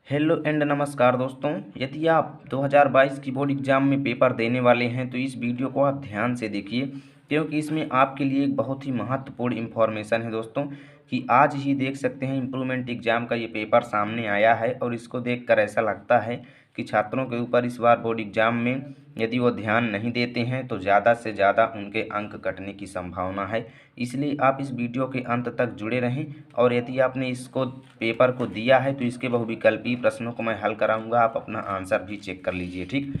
Hello and नमस्कार दोस्तों। यदि आप 2022 की बोर्ड एग्जाम में पेपर देने वाले हैं तो इस वीडियो को आप ध्यान से देखिए, क्योंकि इसमें आपके लिए एक बहुत ही महत्वपूर्ण इन्फॉर्मेशन है दोस्तों। कि आज ही देख सकते हैं इम्प्रूवमेंट एग्जाम का ये पेपर सामने आया है और इसको देखकर ऐसा लगता है कि छात्रों के ऊपर इस बार बोर्ड एग्जाम में यदि वो ध्यान नहीं देते हैं तो ज़्यादा से ज़्यादा उनके अंक कटने की संभावना है। इसलिए आप इस वीडियो के अंत तक जुड़े रहें और यदि आपने इसको पेपर को दिया है तो इसके बहुविकल्पीय प्रश्नों को मैं हल कराऊंगा, आप अपना आंसर भी चेक कर लीजिए। ठीक,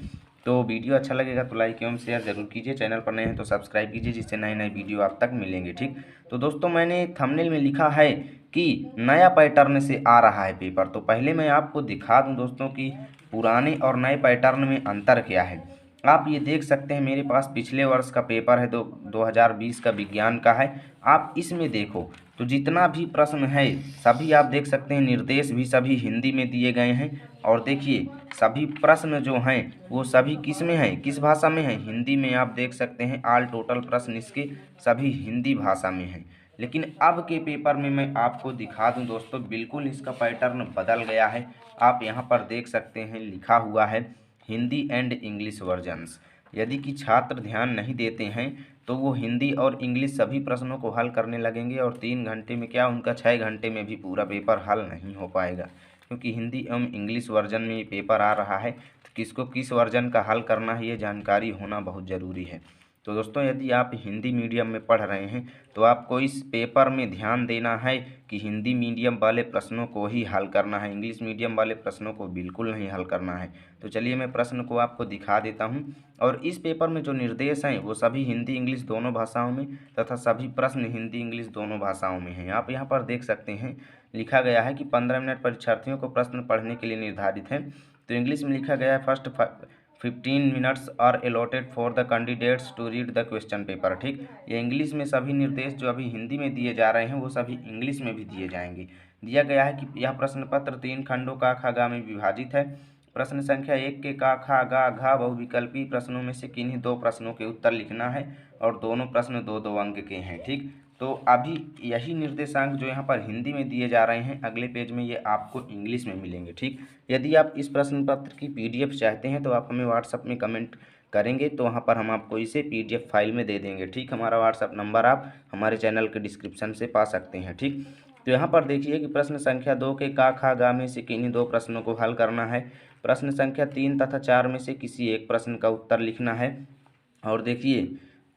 तो वीडियो अच्छा लगेगा तो लाइक एवं शेयर जरूर कीजिए। चैनल पर नए हैं तो सब्सक्राइब कीजिए, जिससे नए नए वीडियो आप तक मिलेंगे। ठीक, तो दोस्तों मैंने थंबनेल में लिखा है कि नया पैटर्न से आ रहा है पेपर, तो पहले मैं आपको दिखा दूं दोस्तों कि पुराने और नए पैटर्न में अंतर क्या है। आप ये देख सकते हैं मेरे पास पिछले वर्ष का पेपर है, 2020 का विज्ञान का है। आप इसमें देखो तो जितना भी प्रश्न है सभी आप देख सकते हैं, निर्देश भी सभी हिंदी में दिए गए हैं। और देखिए सभी प्रश्न जो हैं वो सभी किस में हैं, किस भाषा में हैं, हिंदी में। आप देख सकते हैं ऑल टोटल प्रश्न इसके सभी हिंदी भाषा में हैं। लेकिन अब के पेपर में मैं आपको दिखा दूं दोस्तों, बिल्कुल इसका पैटर्न बदल गया है। आप यहाँ पर देख सकते हैं लिखा हुआ है हिंदी एंड इंग्लिश वर्जन्स। यदि कि छात्र ध्यान नहीं देते हैं तो वो हिंदी और इंग्लिश सभी प्रश्नों को हल करने लगेंगे और 3 घंटे में क्या, उनका 6 घंटे में भी पूरा पेपर हल नहीं हो पाएगा। क्योंकि हिंदी एवं इंग्लिश वर्जन में ये पेपर आ रहा है, तो किसको किस वर्जन का हल करना है ये जानकारी होना बहुत ज़रूरी है। तो दोस्तों यदि आप हिंदी मीडियम में पढ़ रहे हैं तो आपको इस पेपर में ध्यान देना है कि हिंदी मीडियम वाले प्रश्नों को ही हल करना है, इंग्लिश मीडियम वाले प्रश्नों को बिल्कुल नहीं हल करना है। तो चलिए मैं प्रश्न को आपको दिखा देता हूं। और इस पेपर में जो निर्देश हैं वो सभी हिंदी इंग्लिश दोनों भाषाओं में तथा सभी प्रश्न हिंदी इंग्लिश दोनों भाषाओं में हैं। आप यहाँ पर देख सकते हैं लिखा गया है कि 15 मिनट परीक्षार्थियों को प्रश्न पढ़ने के लिए निर्धारित है। तो इंग्लिश में लिखा गया है first 15 minutes are allotted for the candidates to read the question paper. ठीक, ये इंग्लिश में सभी निर्देश जो अभी हिंदी में दिए जा रहे हैं वो सभी इंग्लिश में भी दिए जाएंगे। दिया गया है कि यह प्रश्न पत्र 3 खंडों का खा गा में विभाजित है। प्रश्न संख्या 1 के का खा गा घा बहुविकल्पीय प्रश्नों में से किन्हीं 2 प्रश्नों के उत्तर लिखना है और दोनों प्रश्न 2-2 अंक के हैं। ठीक, तो अभी यही निर्देशांक जो यहाँ पर हिंदी में दिए जा रहे हैं अगले पेज में ये आपको इंग्लिश में मिलेंगे। ठीक, यदि आप इस प्रश्न पत्र की पीडीएफ चाहते हैं तो आप हमें व्हाट्सएप में कमेंट करेंगे तो वहाँ पर हम आपको इसे पीडीएफ फाइल में दे देंगे। ठीक, हमारा व्हाट्सएप नंबर आप हमारे चैनल के डिस्क्रिप्शन से पा सकते हैं। ठीक, तो यहाँ पर देखिए कि प्रश्न संख्या 2 के का खा गा में से किन्हीं 2 प्रश्नों को हल करना है। प्रश्न संख्या 3 तथा 4 में से किसी एक प्रश्न का उत्तर लिखना है। और देखिए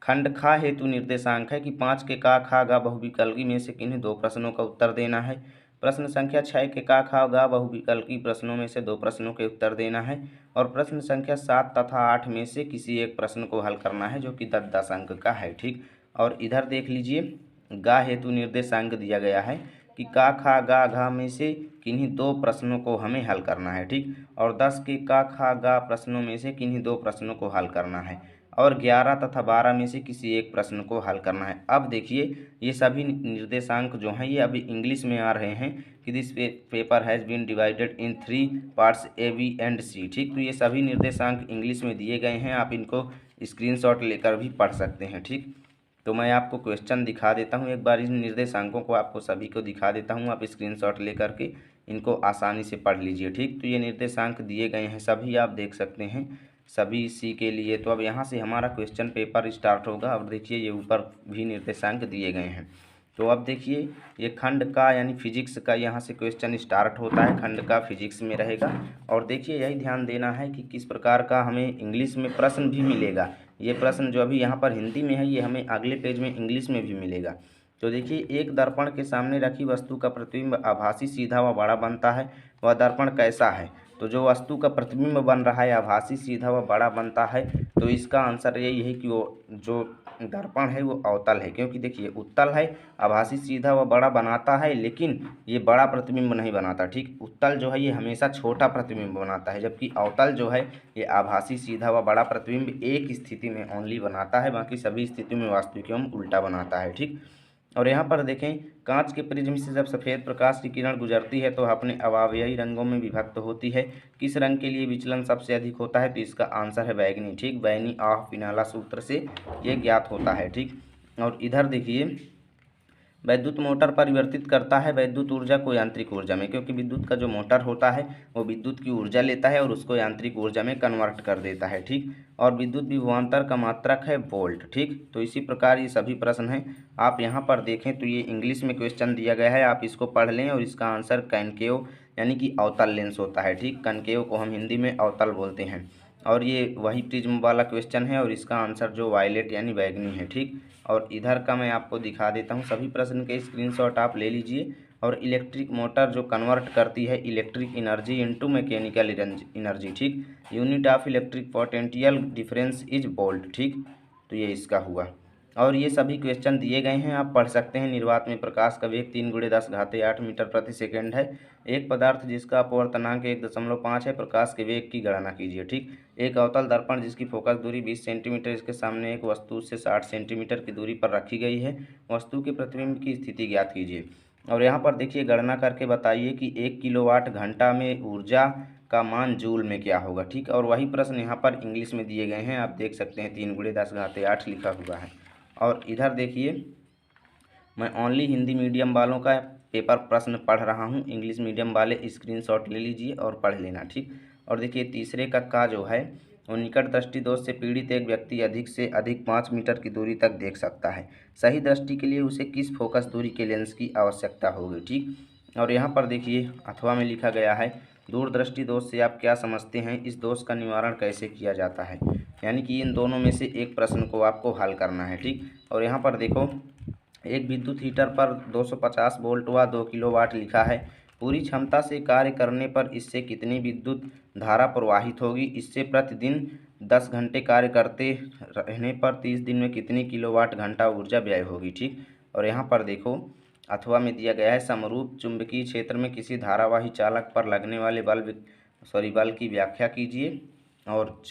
खंड खा हेतु निर्देशांक है कि 5 के का खा गा बहुविकल्पी में से किन्हीं 2 प्रश्नों का उत्तर देना है। प्रश्न संख्या 6 के का खा गा बहुविकल्पी प्रश्नों में से 2 प्रश्नों के उत्तर देना है। और प्रश्न संख्या 7 तथा 8 में से किसी एक प्रश्न को हल करना है जो कि 10-10 अंक का है। ठीक, और इधर देख लीजिए गा हेतु निर्देशांक दिया गया है कि का खा गा घा में से किन्हीं 2 प्रश्नों को हमें हल करना है। ठीक, और 10 के का खा गा प्रश्नों में से किन्हीं 2 प्रश्नों को हल करना है और 11 तथा 12 में से किसी एक प्रश्न को हल करना है। अब देखिए ये सभी निर्देशांक जो हैं ये अभी इंग्लिश में आ रहे हैं कि this paper has been divided in 3 parts A B and C. ठीक, तो ये सभी निर्देशांक इंग्लिश में दिए गए हैं, आप इनको स्क्रीनशॉट लेकर भी पढ़ सकते हैं। ठीक, तो मैं आपको क्वेश्चन दिखा देता हूँ एक बार, इन निर्देशांकों को आपको सभी को दिखा देता हूँ, आप स्क्रीनशॉट लेकर के इनको आसानी से पढ़ लीजिए। ठीक, तो ये निर्देशांक दिए गए हैं सभी आप देख सकते हैं, सभी सी के लिए। तो अब यहाँ से हमारा क्वेश्चन पेपर स्टार्ट होगा। अब देखिए ये ऊपर भी निर्देशांक दिए गए हैं। तो अब देखिए ये खंड का यानी फिजिक्स का यहाँ से क्वेश्चन स्टार्ट होता है, खंड का फिजिक्स में रहेगा। और देखिए यही ध्यान देना है कि किस प्रकार का हमें इंग्लिश में प्रश्न भी मिलेगा। ये प्रश्न जो अभी यहाँ पर हिंदी में है ये हमें अगले पेज में इंग्लिश में भी मिलेगा। तो देखिए एक दर्पण के सामने रखी वस्तु का प्रतिबिंब आभासी सीधा व बड़ा बनता है, वह दर्पण कैसा है। तो जो वस्तु का प्रतिबिंब बन रहा है आभासी सीधा व बड़ा बनता है, तो इसका आंसर यही है कि वो जो दर्पण है वो अवतल है। क्योंकि देखिए उत्तल है, आभासी सीधा व बड़ा बनाता है लेकिन ये बड़ा प्रतिबिंब नहीं बनाता। ठीक, उत्तल जो है ये हमेशा छोटा प्रतिबिंब बनाता है, जबकि अवतल जो है ये आभासी सीधा व बड़ा प्रतिबिंब एक स्थिति में ओनली बनाता है, बाकी सभी स्थिति में वास्तविक एवं उल्टा बनाता है। ठीक, और यहाँ पर देखें कांच के प्रिज्म से जब सफ़ेद प्रकाश की किरण गुजरती है तो अपने अवावयवी रंगों में विभक्त होती है। किस रंग के लिए विचलन सबसे अधिक होता है, तो इसका आंसर है बैगनी। ठीक, बैनी आह पिनाला सूत्र से ये ज्ञात होता है। ठीक, और इधर देखिए वैद्युत मोटर परिवर्तित करता है वैद्युत ऊर्जा को यांत्रिक ऊर्जा में, क्योंकि विद्युत का जो मोटर होता है वो विद्युत की ऊर्जा लेता है और उसको यांत्रिक ऊर्जा में कन्वर्ट कर देता है। ठीक, और विद्युत विभवांतर का मात्रक है वोल्ट। ठीक, तो इसी प्रकार ये सभी प्रश्न हैं। आप यहाँ पर देखें तो ये इंग्लिश में क्वेश्चन दिया गया है, आप इसको पढ़ लें और इसका आंसर कनकेव यानी कि अवतल लेंस होता है। ठीक, कनकेव को हम हिंदी में अवतल बोलते हैं, और ये वही प्रिज्म वाला क्वेश्चन है और इसका आंसर जो वायलेट यानी बैगनी है। ठीक, और इधर का मैं आपको दिखा देता हूँ, सभी प्रश्न के स्क्रीनशॉट आप ले लीजिए। और इलेक्ट्रिक मोटर जो कन्वर्ट करती है electric energy into mechanical energy. ठीक, unit of electric potential difference is volt. ठीक, तो ये इसका हुआ। और ये सभी क्वेश्चन दिए गए हैं, आप पढ़ सकते हैं। निर्वात में प्रकाश का वेग 3 × 10⁸ मीटर प्रति सेकेंड है। एक पदार्थ जिसका अपवर्तनांक 1.5 है, प्रकाश के वेग की गणना कीजिए। ठीक, एक अवतल दर्पण जिसकी फोकस दूरी 20 सेंटीमीटर, इसके सामने एक वस्तु से 60 सेंटीमीटर की दूरी पर रखी गई है। वस्तु के प्रतिबिंब की स्थिति ज्ञात कीजिए। और यहाँ पर देखिए गणना करके बताइए कि 1 किलोवाट घंटा में ऊर्जा का मान जूल में क्या होगा। ठीक, और वही प्रश्न यहाँ पर इंग्लिश में दिए गए हैं, आप देख सकते हैं 3 × 10⁸ लिखा हुआ है। और इधर देखिए मैं ओनली हिंदी मीडियम वालों का पेपर प्रश्न पढ़ रहा हूँ, इंग्लिश मीडियम वाले स्क्रीनशॉट ले लीजिए और पढ़ लेना। ठीक, और देखिए तीसरे का जो है वो निकट दृष्टि दोष से पीड़ित एक व्यक्ति अधिक से अधिक 5 मीटर की दूरी तक देख सकता है। सही दृष्टि के लिए उसे किस फोकस दूरी के लेंस की आवश्यकता होगी। ठीक, और यहाँ पर देखिए अथवा में लिखा गया है दूरदृष्टि दोष से आप क्या समझते हैं, इस दोष का निवारण कैसे किया जाता है, यानी कि इन दोनों में से एक प्रश्न को आपको हल करना है। ठीक, और यहाँ पर देखो एक विद्युत हीटर पर 250 वोल्ट व 2 किलोवाट लिखा है। पूरी क्षमता से कार्य करने पर इससे कितनी विद्युत धारा प्रवाहित होगी। इससे प्रतिदिन 10 घंटे कार्य करते रहने पर 30 दिन में कितनी किलोवाट घंटा ऊर्जा व्यय होगी। ठीक, और यहाँ पर देखो अथवा में दिया गया है समरूप चुंबकीय क्षेत्र में किसी धारावाही चालक पर लगने वाले बल की व्याख्या कीजिए। और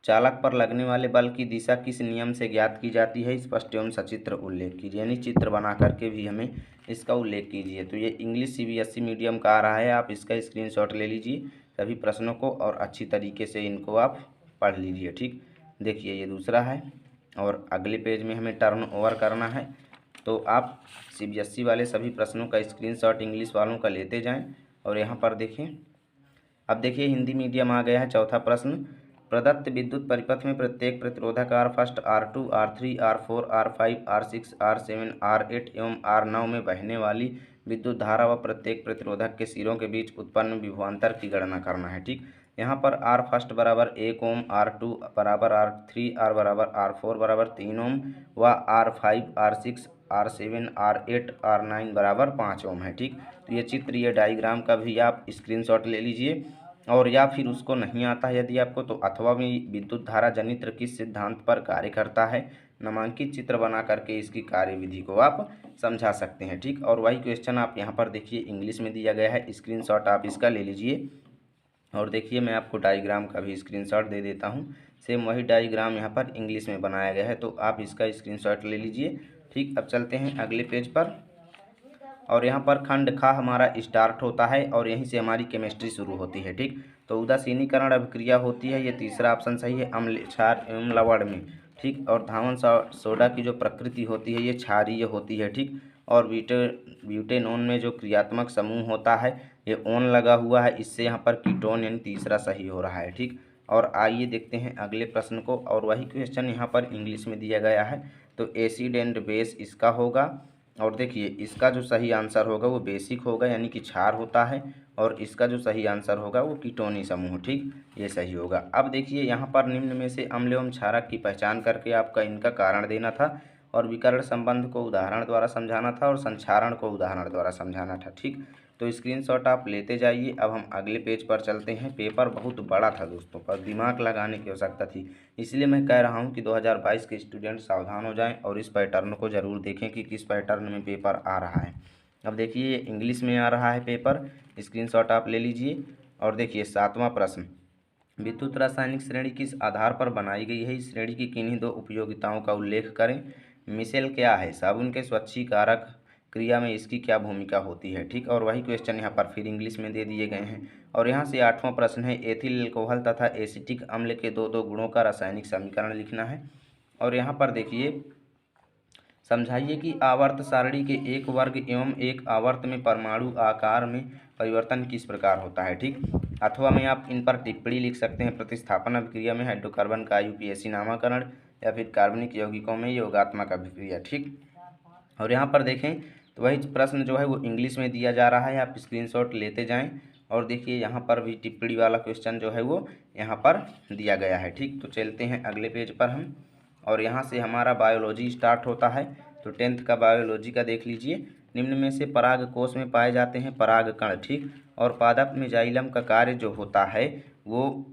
चालक पर लगने वाले बल की दिशा किस नियम से ज्ञात की जाती है, स्पष्ट एवं सचित्र उल्लेख कीजिए, यानी चित्र बना करके भी हमें इसका उल्लेख कीजिए। तो ये इंग्लिश CBSE मीडियम का आ रहा है, आप इसका स्क्रीनशॉट ले लीजिए सभी प्रश्नों को और अच्छी तरीके से इनको आप पढ़ लीजिए। ठीक, देखिए ये दूसरा है और अगले पेज में हमें टर्न ओवर करना है, तो आप CBSE वाले सभी प्रश्नों का स्क्रीनशॉट इंग्लिश वालों का लेते जाएं। और यहाँ पर देखें, अब देखिए हिंदी मीडियम आ गया है। चौथा प्रश्न, प्रदत्त विद्युत परिपथ में प्रत्येक प्रतिरोधक R1, R2, R3, R4, R5, R6, R7, R8 एवं R9 में बहने वाली विद्युत धारा व प्रत्येक प्रतिरोधक के सिरों के बीच उत्पन्न विभवांतर की गणना करना है। ठीक, यहाँ पर R1 बराबर 1 ओम, R2 बराबर R3, R बराबर R4 बराबर 3 ओम व R5, R6, R7, R8, R9 बराबर 5 ओम है। ठीक, तो ये चित्र, ये डायग्राम का भी आप स्क्रीनशॉट ले लीजिए। और या फिर उसको नहीं आता है यदि आपको, तो अथवा में विद्युत धारा जनित्र किस सिद्धांत पर कार्य करता है, नामांकित चित्र बना करके इसकी कार्यविधि को आप समझा सकते हैं। ठीक, और वही क्वेश्चन आप यहाँ पर देखिए इंग्लिश में दिया गया है, स्क्रीनशॉट आप इसका ले लीजिए। और देखिए मैं आपको डायग्राम का भी स्क्रीनशॉट दे देता हूँ, सेम वही डायग्राम यहाँ पर इंग्लिश में बनाया गया है, तो आप इसका स्क्रीनशॉट ले लीजिए। ठीक, अब चलते हैं अगले पेज पर। और यहाँ पर खंड खा हमारा स्टार्ट होता है और यहीं से हमारी केमिस्ट्री शुरू होती है। ठीक, तो उदासीनीकरण अभिक्रिया होती है, ये तीसरा ऑप्शन सही है, अम्ल क्षार एवं लवण में। ठीक, और धावन सोडा की जो प्रकृति होती है ये क्षारीय होती है। ठीक, और ब्यूटेनोन में जो क्रियात्मक समूह होता है ये ओन लगा हुआ है, इससे यहाँ पर कीटोन यानी तीसरा सही हो रहा है। ठीक, और आइए देखते हैं अगले प्रश्न को, और वही क्वेश्चन यहाँ पर इंग्लिश में दिया गया है, तो एसिड एंड बेस इसका होगा। और देखिए इसका जो सही आंसर होगा वो बेसिक होगा यानी कि क्षार होता है, और इसका जो सही आंसर होगा वो कीटोनी समूह। ठीक, ये सही होगा। अब देखिए यहाँ पर निम्न में से अम्ल एवं क्षारक की पहचान करके आपका इनका कारण देना था, और विकर्ण संबंध को उदाहरण द्वारा समझाना था, और संक्षारण को उदाहरण द्वारा समझाना था। ठीक, तो स्क्रीनशॉट आप लेते जाइए। अब हम अगले पेज पर चलते हैं। पेपर बहुत बड़ा था दोस्तों, पर दिमाग लगाने की आवश्यकता थी, इसलिए मैं कह रहा हूं कि 2022 के स्टूडेंट सावधान हो जाएं और इस पैटर्न को ज़रूर देखें कि किस पैटर्न में पेपर आ रहा है। अब देखिए ये इंग्लिश में आ रहा है पेपर, स्क्रीनशॉट आप ले लीजिए। और देखिए 7वां प्रश्न, विद्युत रासायनिक श्रेणी किस आधार पर बनाई गई है, इस श्रेणी की किन्हीं दो उपयोगिताओं का उल्लेख करें। मिसेल क्या है, साबुन के स्वच्छीकारक क्रिया में इसकी क्या भूमिका होती है। ठीक, और वही क्वेश्चन यहाँ पर फिर इंग्लिश में दे दिए गए हैं। और यहाँ से 8वां प्रश्न है, एथिल अल्कोहल तथा एसिटिक अम्ल के दो दो गुणों का रासायनिक समीकरण लिखना है। और यहाँ पर देखिए समझाइए कि आवर्त सारणी के एक वर्ग एवं एक आवर्त में परमाणु आकार में परिवर्तन किस प्रकार होता है। ठीक, अथवा में आप इन पर टिप्पणी लिख सकते हैं। प्रतिस्थापन अभिक्रिया में हाइड्रोकार्बन का आईयूपीएसी नामकरण, या फिर कार्बनिक यौगिकों में योगात्मक अभिक्रिया। ठीक, और यहाँ पर देखें तो वही प्रश्न जो है वो इंग्लिश में दिया जा रहा है, आप स्क्रीनशॉट लेते जाएं। और देखिए यहाँ पर भी टिप्पणी वाला क्वेश्चन जो है वो यहाँ पर दिया गया है। ठीक, तो चलते हैं अगले पेज पर हम, और यहाँ से हमारा बायोलॉजी स्टार्ट होता है। तो 10th का बायोलॉजी का देख लीजिए। निम्न में से पराग कोश में पाए जाते हैं पराग कण। ठीक, और पादप में जाइलम का कार्य जो होता है वो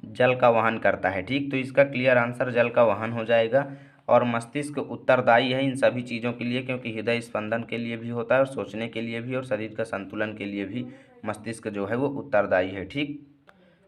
जल का वहन करता है। ठीक, तो इसका क्लियर आंसर जल का वहन हो जाएगा। और मस्तिष्क उत्तरदायी है इन सभी चीज़ों के लिए, क्योंकि हृदय स्पंदन के लिए भी होता है और सोचने के लिए भी, और शरीर का संतुलन के लिए भी मस्तिष्क जो है वो उत्तरदायी है। ठीक,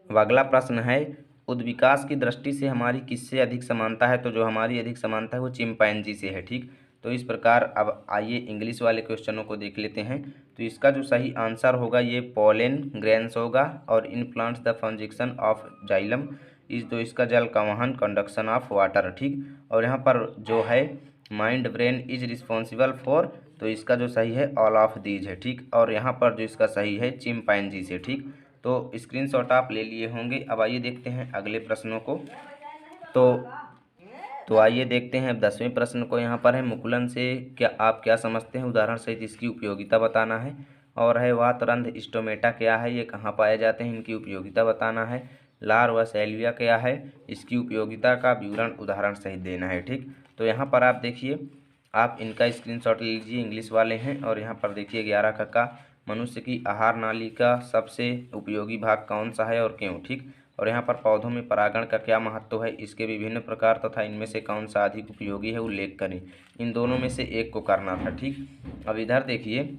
अब अगला प्रश्न है, उद्विकास की दृष्टि से हमारी किससे अधिक समानता है। तो जो हमारी अधिक समानता है वो चिंपैंजी से है। ठीक, तो इस प्रकार अब आइए इंग्लिश वाले क्वेश्चनों को देख लेते हैं। तो इसका जो सही आंसर होगा ये पोलन ग्रेन्स होगा, और in plants the function of xylem is, तो इसका जल का वहन कंडक्शन ऑफ वाटर। ठीक, और यहाँ पर जो है mind brain is responsible for, तो इसका जो सही है ऑल ऑफ दीज है। ठीक, और यहाँ पर जो इसका सही है चिंपैंजी से। ठीक, तो स्क्रीनशॉट आप ले लिए होंगे। अब आइए देखते हैं अगले प्रश्नों को। तो आइए देखते हैं अब 10वें प्रश्न को। यहाँ पर है, मुकुलन से क्या आप क्या समझते हैं, उदाहरण सहित इसकी उपयोगिता बताना है। और है वातरंध स्टोमेटा क्या है, ये कहाँ पाए जाते हैं, इनकी उपयोगिता बताना है। लार व सैल्विया क्या है, इसकी उपयोगिता का विवरण उदाहरण सहित देना है। ठीक, तो यहाँ पर आप देखिए, आप इनका स्क्रीनशॉट ले लीजिए, इंग्लिश वाले हैं। और यहाँ पर देखिए 11 का मनुष्य की आहार नाली का सबसे उपयोगी भाग कौन सा है और क्यों। ठीक, और यहाँ पर पौधों में परागण का क्या महत्व है, इसके विभिन्न प्रकार तथा इनमें से कौन सा अधिक उपयोगी है उल्लेख करें। इन दोनों में से एक को करना था। ठीक, अब इधर देखिए,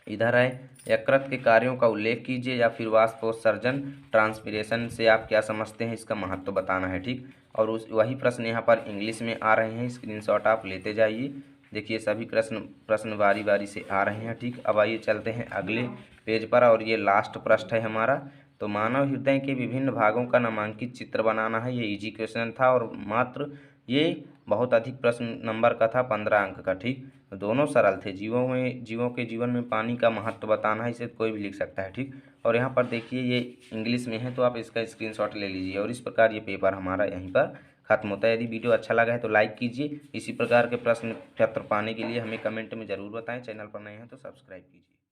इधर है यकृत के कार्यों का उल्लेख कीजिए, या फिर वाष्पोत्सर्जन ट्रांसपिरेशन से आप क्या समझते हैं, इसका महत्व बताना है। ठीक, और वही प्रश्न यहाँ पर इंग्लिश में आ रहे हैं, स्क्रीनशॉट आप लेते जाइए। देखिए सभी प्रश्न बारी बारी से आ रहे हैं। ठीक, अब आइए चलते हैं अगले पेज पर, और ये लास्ट प्रश्न है हमारा। तो मानव हृदय के विभिन्न भागों का नामांकित चित्र बनाना है। ये इजी क्वेश्चन था, और मात्र ये बहुत अधिक प्रश्न नंबर का था, 15 अंक का। ठीक, दोनों सरल थे। जीवों के जीवन में पानी का महत्व बताना है, इसे कोई भी लिख सकता है। ठीक, और यहाँ पर देखिए ये इंग्लिश में है, तो आप इसका स्क्रीनशॉट ले लीजिए। और इस प्रकार ये पेपर हमारा यहीं पर खत्म होता है। यदि वीडियो अच्छा लगा है तो लाइक कीजिए। इसी प्रकार के प्रश्न पत्र पाने के लिए हमें कमेंट में ज़रूर बताएं। चैनल पर नए हैं तो सब्सक्राइब कीजिए।